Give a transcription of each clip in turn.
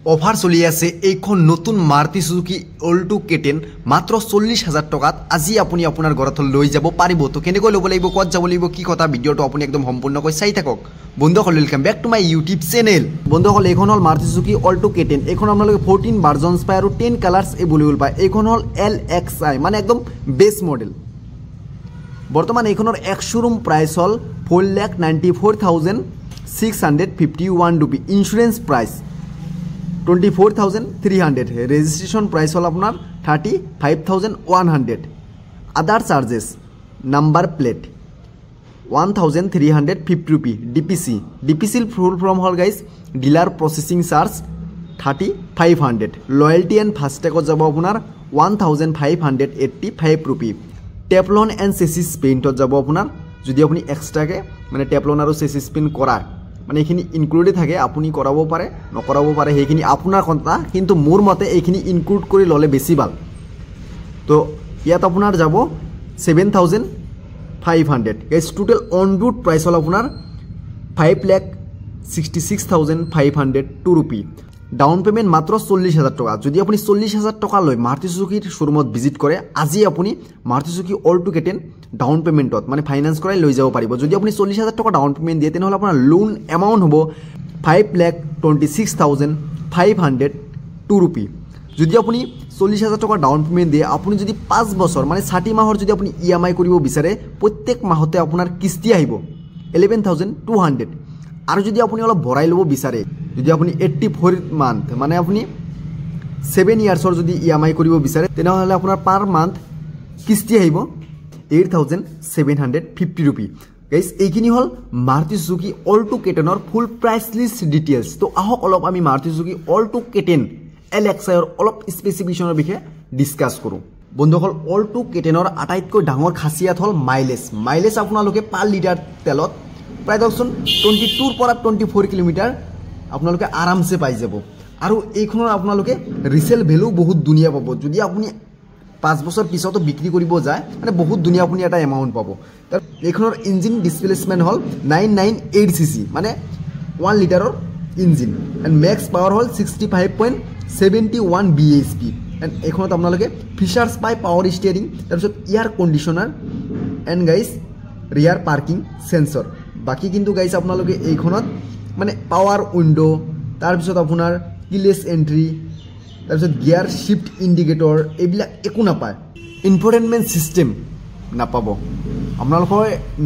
Offer চলি আছে এইখন নতুন মাৰুতি সুজুকি অল্টো K10 মাত্ৰ 40,000 টকাত আজি আপুনি আপোনাৰ ঘৰত লৈ যাব পাৰিব। তো কেনেকৈ ল'ব লাগিব, ক'ত যাব লাগিব, কি কথা, ভিডিঅ'টো আপুনি একদম সম্পূৰ্ণকৈ চাই থাকক। বন্ধুসকল welcome back to my YouTube channel. বন্ধুসকল এইখন হ'ল মাৰুতি সুজুকি অল্টো K10। এইখন আপোনালোকে 14 ভাৰ্জনছ পায় আৰু 10 কালাৰ্ছ এভেইলেবল পায়। এইখন হ'ল LXI মানে একদম বেছ মডেল। বৰ্তমান এইখনৰ এক শ্বৰুম প্ৰাইচ হ'ল 4,94,651 rupee. Insurance price 24,300। Registration price হ'ল আপোনাৰ 35,100। Other charges number plate 1,350 rupee. DPC full form হ'ল guys dealer processing charge 3,500। Loyalty and ফাষ্টেগত যাব আপোনাৰ 1,585 रुपी। টেপলন এণ্ড চেচিছ পেইণ্টত যাব আপোনাৰ, যদি আপুনি এক্সট্ৰাকৈ মানে টেপলন আৰু চেচিছ পেইণ্ট কৰা মানে এইখিনি ইনক্লুডেড থাকে, আপুনি কৰাব পাৰে নকৰাব পাৰে, সেইখিনি আপোনাৰ কথা, কিন্তু মোৰ মতে এইখিনি ইনক্লুড কৰি ল'লে বেছি ভাল। তো ইয়াত আপোনাৰ যাব 7,500। Guys total on road price হ'ল আপোনাৰ 5,66,502 रुपी। ডাউন পেমেণ্ট মাত্ৰ 40,000 টকা। যদি আপুনি 40,000 টকা লৈ মাৰুতি সুজুকিৰ শ্বৰুমত ভিজিট কৰে, আজি আপুনি Maruti Suzuki Alto K10 down পেমেণ্টত মানে ফাইনেন্স কৰাই লৈ যাব পাৰিব। যদি আপুনি 40,000 টকা ডাউন পেমেণ্ট দিয়ে তেনেহ'লে আপোনাৰ লোন এমাউণ্ট হ'ব 5,26,502 रुपी। যদি আপুনি 40,000 টকা ডাউন পেমেণ্ট দিয়ে, আপুনি যদি 5 বছৰ মানে 60 মাহৰ যদি আপুনি EMI কৰিব বিচাৰে, প্ৰত্যেক মাহতে আপোনাৰ কিস্তি আহিব 11,200। আৰু যদি আপুনি অলপ ভৰাই ল'ব বিচাৰে, যদি আপুনি 84 মান্থ মানে আপুনি 7 ইয়াৰ্ছৰ যদি EMI কৰিব বিচাৰে, তেনেহ'লে আপোনাৰ পাৰ মান্থ কিস্তি আহিব 8,750 रुपी। গাইজ এইখিনি হ'ল মাৰুতি সুজুকি অল্টো K10ৰ ফুল প্ৰাইচ লিষ্ট ডিটেইলছ। তো আহক অলপ আমি মাৰুতি সুজুকি অল্টো K10 LXIৰ অলপ স্পেচিফিকেশ্যনৰ বিষয়ে ডিছকাছ কৰোঁ। বন্ধুসকল অল্টো K10ৰ আটাইতকৈ ডাঙৰ খাচিয়াত হ'ল মাইলেজ আপোনালোকে পাৰ লিটাৰ তেলত প্ৰায় ধৰকচোন 22 পৰা 24 কিলোমিটাৰ আপোনালোকে আৰামছে পাই যাব। আৰু এইখনৰ আপোনালোকে ৰিচেল ভেলু বহুত ধুনীয়া পাব। যদি আপুনি 5 বছৰ পিছতো বিক্ৰী কৰিব যায় মানে বহুত ধুনীয়া আপুনি এটা এমাউণ্ট পাব। তাৰ এইখনৰ ইঞ্জিন ডিছপ্লেচমেণ্ট হ'ল 998 cc মানে 1 লিটাৰৰ ইঞ্জিন এণ্ড মেক্স পাৱাৰ হ'ল 65.71 bhp। এণ্ড এইখনত আপোনালোকে ফিচাৰ্ছ পায় পাৱাৰ ষ্টিয়াৰিং, তাৰপিছত এয়াৰ কণ্ডিশ্যনাৰ এণ্ড গাইজ ৰিয়াৰ পাৰ্কিং সেন্সৰ। বাকি কিন্তু গাইজ আপোনালোকে এইখনত মানে পাৱাৰ উইণ্ডো, তাৰপিছত আপোনাৰ কিলেছ এণ্ট্ৰি, তাৰপিছত গিয়াৰ শিফ্ট ইণ্ডিকেটৰ এইবিলাক একো নাপায়। ইনফৰটেইনমেণ্ট ছিষ্টেম নাপাব, আপোনালোকৰ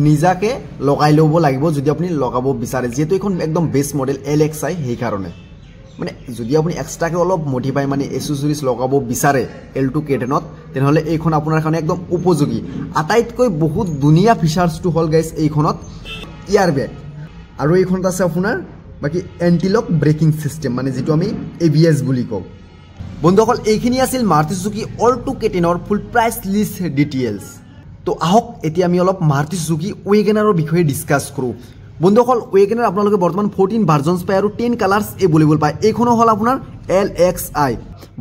নিজাকৈ লগাই ল'ব লাগিব যদি আপুনি লগাব বিচাৰে, যিহেতু এইখন একদম বেষ্ট মডেল LXI। সেইকাৰণে মানে যদি আপুনি এক্সট্ৰাকৈ অলপ মডিফাই মানে এচেচৰিজ লগাব বিচাৰে অল্টো K10ত, তেনেহ'লে এইখন আপোনাৰ কাৰণে একদম উপযোগী। আটাইতকৈ বহুত ধুনীয়া ফিচাৰ্ছটো হ'ল গাইজ এইখনত ইয়াৰ বেগ, আৰু এইখনত আছে আপোনাৰ বাকী এণ্টিলক ব্ৰেকিং ছিষ্টেম মানে যিটো আমি ABS বুলি কওঁ। বন্ধুসকল এইখিনি আছিল মাৰুতি সুজুকি অল্টো K10ৰ ফুল প্ৰাইচ লিষ্ট ডিটেইলছ। তো আহক এতিয়া আমি অলপ মাৰুতি সুজুকি ৱেগনাৰৰ বিষয়ে ডিছকাছ কৰোঁ। বন্ধুসকল ৱেগনাৰ আপোনালোকে বৰ্তমান 14 ভাৰ্জনছ পায় আৰু 10 কালাৰ্ছ এভেইলেবল পায়। এইখনো হ'ল আপোনাৰ LXI।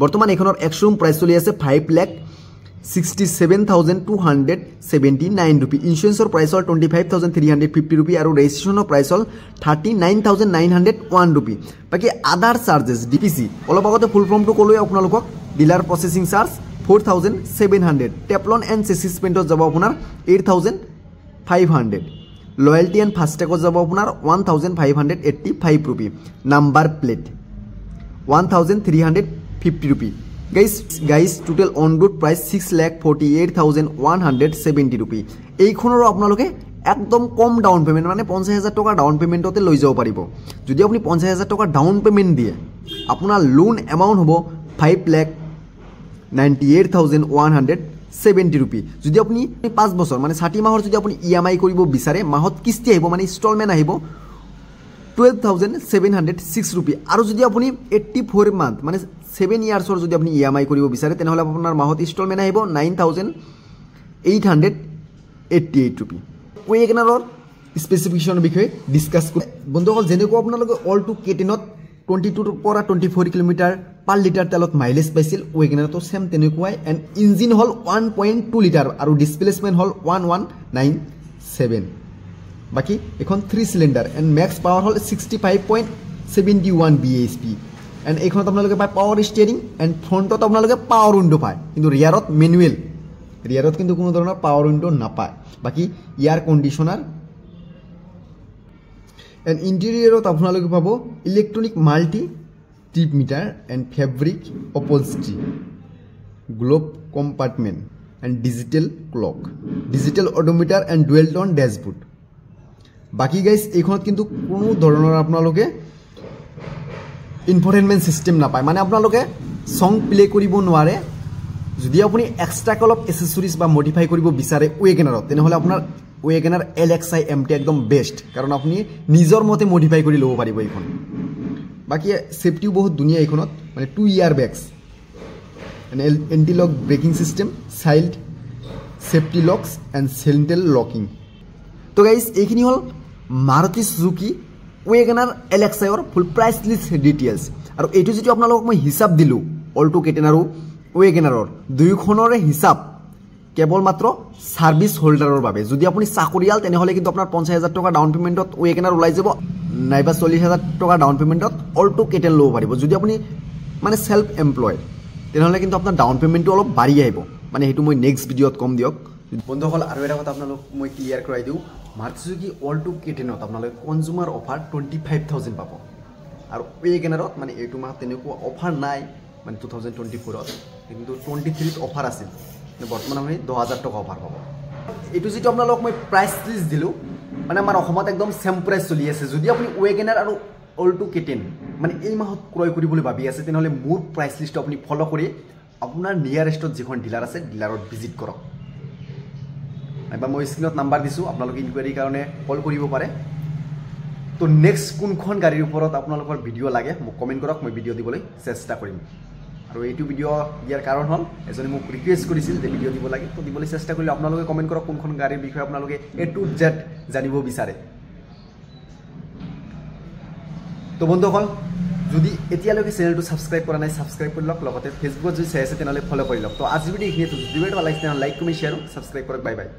বৰ্তমান এইখনৰ এক শ্বৰুম প্ৰাইচ চলি আছে 5,67,279 रुपी। ইঞ্চুৰেঞ্চৰ প্ৰাইচ হ'ল 25,350 रुपी আৰু ৰেজিষ্ট্ৰেশ্যনৰ প্ৰাইচ হ'ল 39,901 रुपी। বাকী আদাৰ চাৰ্জেছ DPC অলপ আগতে ফুল ফৰ্মটো ক'লোৱে আপোনালোকক। Dealer processing charge 4,700। Teflon and chassis পেইণ্টত যাব আপোনাৰ 8,500। লয়েলটি এণ্ড ফাষ্টেগত যাব আপোনাৰ 1,585 rupee. Number plate 1,350 rupee. Guys total on road price 6,48,170 rupee. এইখনৰো আপোনালোকে একদম কম ডাউন পেমেণ্ট মানে 50,000 টকা ডাউন পেমেণ্টতে লৈ যাব পাৰিব। যদি আপুনি 50,000 টকা ডাউন পেমেণ্ট দিয়ে, আপোনাৰ লোন এমাউণ্ট হ'ব 5,98,170 रुपी। যদি আপুনি 5 বছৰ মানে 60 মাহৰ যদি আপুনি EMI কৰিব বিচাৰে, মাহত কিস্তি আহিব মানে ইনষ্টলমেণ্ট আহিব 12,706 रुपी। আৰু যদি আপুনি 84 মান্থ মানে 7 ইয়াৰ্ছৰ যদি আপুনি EMI কৰিব বিচাৰে, তেনেহ'লে আপোনাৰ মাহত ইনষ্টলমেণ্ট আহিব 9,888 रुपी। ৱেগনাৰৰ স্পেচিফিকেশ্যনৰ বিষয়ে ডিছকাছ কৰোঁ। বন্ধুসকল যেনেকুৱা আপোনালোকে অল্টো K10ত 22 পৰা 24 কিলোমিটাৰ পাৰ লিটাৰ তেলত মাইলেজ পাইছিল, ৱেগনাৰতো ছেম তেনেকুৱাই। এণ্ড ইঞ্জিন হ'ল 1.2 লিটাৰ আৰু ডিছপ্লেচমেণ্ট হ'ল 1197। বাকি এখন 3 সিলিন্ডার এন্ড ম্যাক্স পাওয়ার হল 65.71 bhp এণ্ড এইখনত আপোনালোকে পায় পাৱাৰ ষ্টিয়াৰিং এণ্ড ফ্ৰণ্টত আপোনালোকে পাৱাৰ উইণ্ডো পায় কিন্তু ৰিয়াৰত মেনুৱেল ৰিয়াৰত কিন্তু কোনো ধৰণৰ পাৱাৰ উইণ্ডো নাপায় বাকী ইয়াৰ কণ্ডিশ্যনাৰ এণ্ড ইণ্টেৰিয়ৰত আপোনালোকে পাব electronic multi trip meter and fabric upholstery glove compartment and digital clock digital odometer and dual tone dashboard বাকী গাইজ এইখনত কিন্তু কোনো ধৰণৰ আপোনালোকে ইনফৰটেইনমেণ্ট ছিষ্টেম নাপায় মানে আপোনালোকে ছং প্লে' কৰিব নোৱাৰে যদি আপুনি এক্সট্ৰাকৈ অলপ এচেচৰিজ বা মডিফাই কৰিব বিচাৰে ৱেগেনাৰত তেনেহ'লে আপোনাৰ ৱেগেনাৰ LXi MT একদম বেষ্ট কাৰণ আপুনি নিজৰ মতে মডিফাই কৰি ল'ব পাৰিব এইখন বাকী ছেফটিও বহুত ধুনীয়া এইখনত মানে 2 ইয়াৰ bags anti lock braking system child safety locks and central locking তো গাইজ এইখিনি হ'ল মাৰুতি চুজুকি ৱেগেনাৰ LXiৰ ফুল প্ৰাইচ লিষ্ট ডিটেইলছ আৰু এইটো যদি আপোনালোকক মই হিচাপ দিলোঁ অল্টো কেটেন আৰু ৱেগেনাৰৰ দুয়োখনৰে হিচাপ কেৱল মাত্ৰ সাৰ্ভিস হোল্ডাৰৰ বাবে যদি আপুনি চাকৰিয়াল তেনেহ'লে কিন্তু আপোনাৰ 50,000 টকা ডাউন পেমেণ্টত ৱেগেনাৰ ওলাই যাব নাইবা 40,000 টকা ডাউন পেমেণ্টত অল্টো কেটেন ল'ব পাৰিব যদি আপুনি মানে সেল্ফ এমপ্লয়েড তেনেহ'লে কিন্তু আপোনাৰ ডাউন পেমেণ্টটো অলপ বাঢ়ি আহিব মানে সেইটো মই নেক্সট ভিডিঅ'ত কম দিয়ক বন্ধুসকল আৰু এটা কথা আপোনালোক মই ক্লিয়াৰ কৰাই দিওঁ মাৰুতি চুজুকি অল্টো কেটেনত আপোনালোকে কনজিউমাৰ অফাৰ 25,000 পাব আৰু ৱেগেনাৰত মানে এইটো মাহত তেনেকুৱা অফাৰ নাই মানে 2024ত কিন্তু 23ত অফাৰ আছিল বৰ্তমান আমি 10,000 টকা অফাৰ পাব এইটো যেটো আপোনালোক মই প্ৰাইচ লিষ্ট দিলোঁ মানে আমাৰ অসমত একদম সেম প্ৰাইচ চলি আছে যদি আপুনি ৱেগেনাৰ আৰু অল্টো কেটেন মানে এই মাহত ক্ৰয় কৰিবলৈ ভাবি আছে তেনেহ'লে মোৰ প্ৰাইচ লিষ্টটো আপুনি ফ'ল' কৰি আপোনাৰ নিয়াৰেষ্টত যিখন ডিলাৰ আছে ডিলাৰত ভিজিট কৰক নাইবা মই স্ক্ৰীনত নাম্বাৰ দিছোঁ আপোনালোকে ইনকুৱাৰীৰ কাৰণে কল কৰিব পাৰে তো নেক্সট কোনখন গাড়ীৰ ওপৰত আপোনালোকৰ ভিডিঅ' লাগে মোক কমেণ্ট কৰক মই ভিডিঅ' দিবলৈ চেষ্টা কৰিম আৰু এইটো ভিডিঅ' দিয়াৰ কাৰণ হ'ল এজনে মোক ৰিকুৱেষ্ট কৰিছিল যে ভিডিঅ' দিব লাগে তো দিবলৈ চেষ্টা কৰিলে আপোনালোকে কমেণ্ট কৰক কোনখন গাড়ীৰ বিষয়ে আপোনালোকে A to Z জানিব বিচাৰে তো বন্ধুসকল যদি এতিয়ালৈকে চেনেলটো ছাবস্ক্ৰাইব কৰা নাই ছাবস্ক্ৰাইব কৰি লওক লগতে ফেচবুকত যদি চাই আছে তেনেহ'লে ফ'ল' কৰি লওক তো আজি ভিডিঅ' এইখিনিয়ে যদি ভিডিঅ'টো ভাল লাগিছে তেনেহ'লে লাইক কমেণ্ট শ্বেয়াৰ ছাবস্ক্ৰাইব কৰক বাই বাই